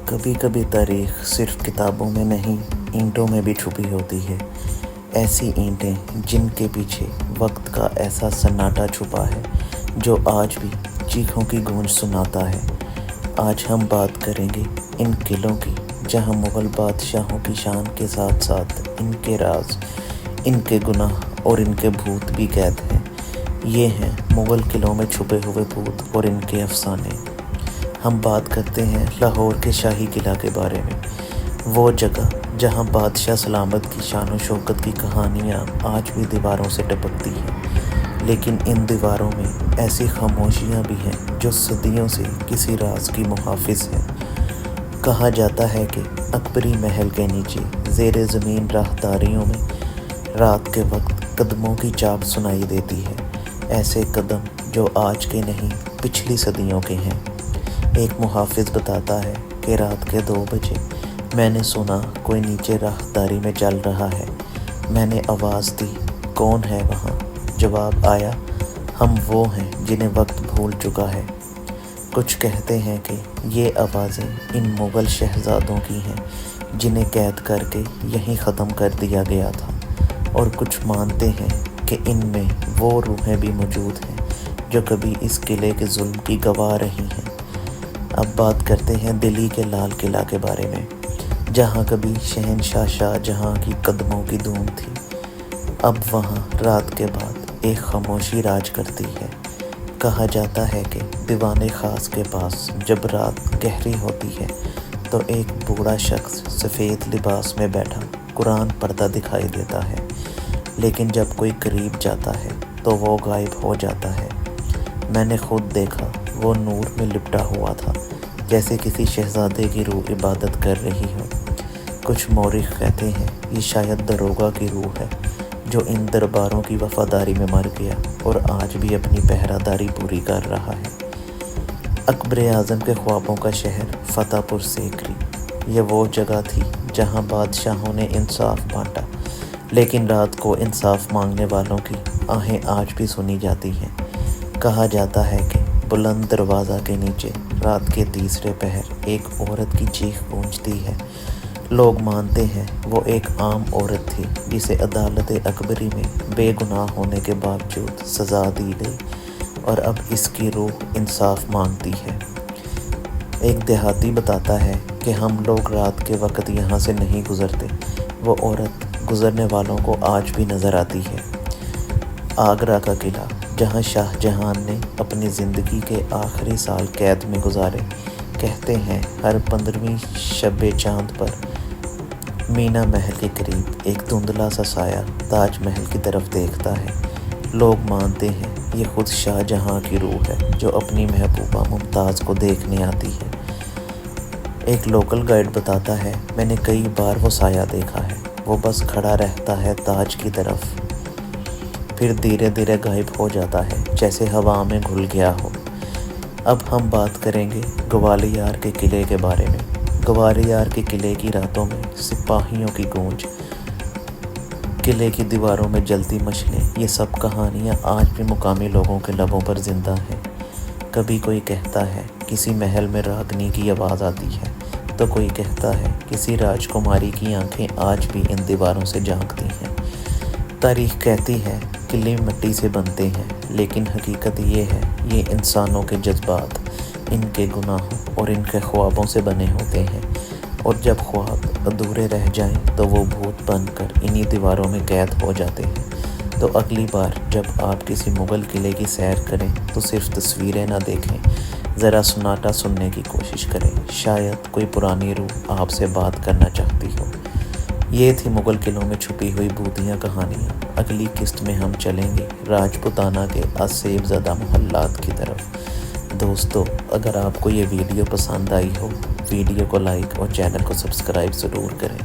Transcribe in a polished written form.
کبھی کبھی تاریخ صرف کتابوں میں نہیں، اینٹوں میں بھی چھپی ہوتی ہے۔ ایسی اینٹیں جن کے پیچھے وقت کا ایسا سناٹا چھپا ہے جو آج بھی چیخوں کی گونج سناتا ہے۔ آج ہم بات کریں گے ان قلعوں کی جہاں مغل بادشاہوں کی شان کے ساتھ ساتھ ان کے راز، ان کے گناہ اور ان کے بھوت بھی قید ہیں۔ یہ ہیں مغل قلعوں میں چھپے ہوئے بھوت اور ان کے افسانے۔ ہم بات کرتے ہیں لاہور کے شاہی قلعہ کے بارے میں، وہ جگہ جہاں بادشاہ سلامت کی شان و شوکت کی کہانیاں آج بھی دیواروں سے ٹپکتی ہیں، لیکن ان دیواروں میں ایسی خاموشیاں بھی ہیں جو صدیوں سے کسی راز کی محافظ ہیں۔ کہا جاتا ہے کہ اکبری محل کے نیچے زیر زمین راہداریوں میں رات کے وقت قدموں کی چاپ سنائی دیتی ہے، ایسے قدم جو آج کے نہیں پچھلی صدیوں کے ہیں۔ ایک محافظ بتاتا ہے کہ رات کے 2 بجے میں نے سنا کوئی نیچے راہداری میں چل رہا ہے۔ میں نے آواز دی، کون ہے وہاں؟ جواب آیا، ہم وہ ہیں جنہیں وقت بھول چکا ہے۔ کچھ کہتے ہیں کہ یہ آوازیں ان مغل شہزادوں کی ہیں جنہیں قید کر کے یہیں ختم کر دیا گیا تھا، اور کچھ مانتے ہیں کہ ان میں وہ روحیں بھی موجود ہیں جو کبھی اس قلعے کے ظلم کی گواہ رہی ہیں۔ اب بات کرتے ہیں دلی کے لال قلعہ کے بارے میں، جہاں کبھی شہنشاہ شاہ جہاں کی قدموں کی دھوم تھی۔ اب وہاں رات کے بعد ایک خاموشی راج کرتی ہے۔ کہا جاتا ہے کہ دیوان خاص کے پاس جب رات گہری ہوتی ہے تو ایک بوڑھا شخص سفید لباس میں بیٹھا قرآن پڑھتا دکھائی دیتا ہے، لیکن جب کوئی قریب جاتا ہے تو وہ غائب ہو جاتا ہے۔ میں نے خود دیکھا، وہ نور میں لپٹا ہوا تھا، جیسے کسی شہزادے کی روح عبادت کر رہی ہو۔ کچھ مورخ کہتے ہیں یہ شاید داروغہ کی روح ہے جو ان درباروں کی وفاداری میں مر گیا اور آج بھی اپنی پہرہ داری پوری کر رہا ہے۔ اکبر اعظم کے خوابوں کا شہر فتح پور سیکری، یہ وہ جگہ تھی جہاں بادشاہوں نے انصاف بانٹا، لیکن رات کو انصاف مانگنے والوں کی آہیں آج بھی سنی جاتی ہیں۔ کہا جاتا ہے کہ بلند دروازہ کے نیچے رات کے تیسرے پہر ایک عورت کی چیخ گونجتی ہے۔ لوگ مانتے ہیں وہ ایک عام عورت تھی جسے عدالت اکبری میں بے گناہ ہونے کے باوجود سزا دی گئی، اور اب اس کی روح انصاف مانگتی ہے۔ ایک دیہاتی بتاتا ہے کہ ہم لوگ رات کے وقت یہاں سے نہیں گزرتے، وہ عورت گزرنے والوں کو آج بھی نظر آتی ہے۔ آگرہ کا قلعہ، جہاں شاہ جہاں نے اپنی زندگی کے آخری سال قید میں گزارے، کہتے ہیں ہر 15ویں شب چاند پر مینا محل کے قریب ایک دھندلا سا سایہ تاج محل کی طرف دیکھتا ہے۔ لوگ مانتے ہیں یہ خود شاہ جہاں کی روح ہے جو اپنی محبوبہ ممتاز کو دیکھنے آتی ہے۔ ایک لوکل گائیڈ بتاتا ہے، میں نے کئی بار وہ سایہ دیکھا ہے، وہ بس کھڑا رہتا ہے تاج کی طرف، پھر دھیرے دھیرے غائب ہو جاتا ہے جیسے ہوا میں گھل گیا ہو۔ اب ہم بات کریں گے گوالیار کے قلعے کے بارے میں۔ گوالیار کے قلعے کی راتوں میں سپاہیوں کی گونج، قلعے کی دیواروں میں جلتی مشلیں، یہ سب کہانیاں آج بھی مقامی لوگوں کے لبوں پر زندہ ہیں۔ کبھی کوئی کہتا ہے کسی محل میں راگنی کی آواز آتی ہے، تو کوئی کہتا ہے کسی راجکماری کی آنکھیں آج بھی ان دیواروں سے جھانکتی ہیں۔ تاریخ کہتی ہے قلعے مٹی سے بنتے ہیں، لیکن حقیقت یہ ہے یہ انسانوں کے جذبات، ان کے گناہوں اور ان کے خوابوں سے بنے ہوتے ہیں، اور جب خواب ادھورے رہ جائیں تو وہ بھوت بن کر انہی دیواروں میں قید ہو جاتے ہیں۔ تو اگلی بار جب آپ کسی مغل قلعے کی سیر کریں تو صرف تصویریں نہ دیکھیں، ذرا سناٹا سننے کی کوشش کریں، شاید کوئی پرانی روح آپ سے بات کرنا چاہتی ہو۔ یہ تھی مغل قلعوں میں چھپی ہوئی بھوتیاں کہانیاں۔ اگلی قسط میں ہم چلیں گے راجپوتانہ کے آسیب زدہ محلات کی طرف۔ دوستو، اگر آپ کو یہ ویڈیو پسند آئی ہو، ویڈیو کو لائک اور چینل کو سبسکرائب ضرور کریں۔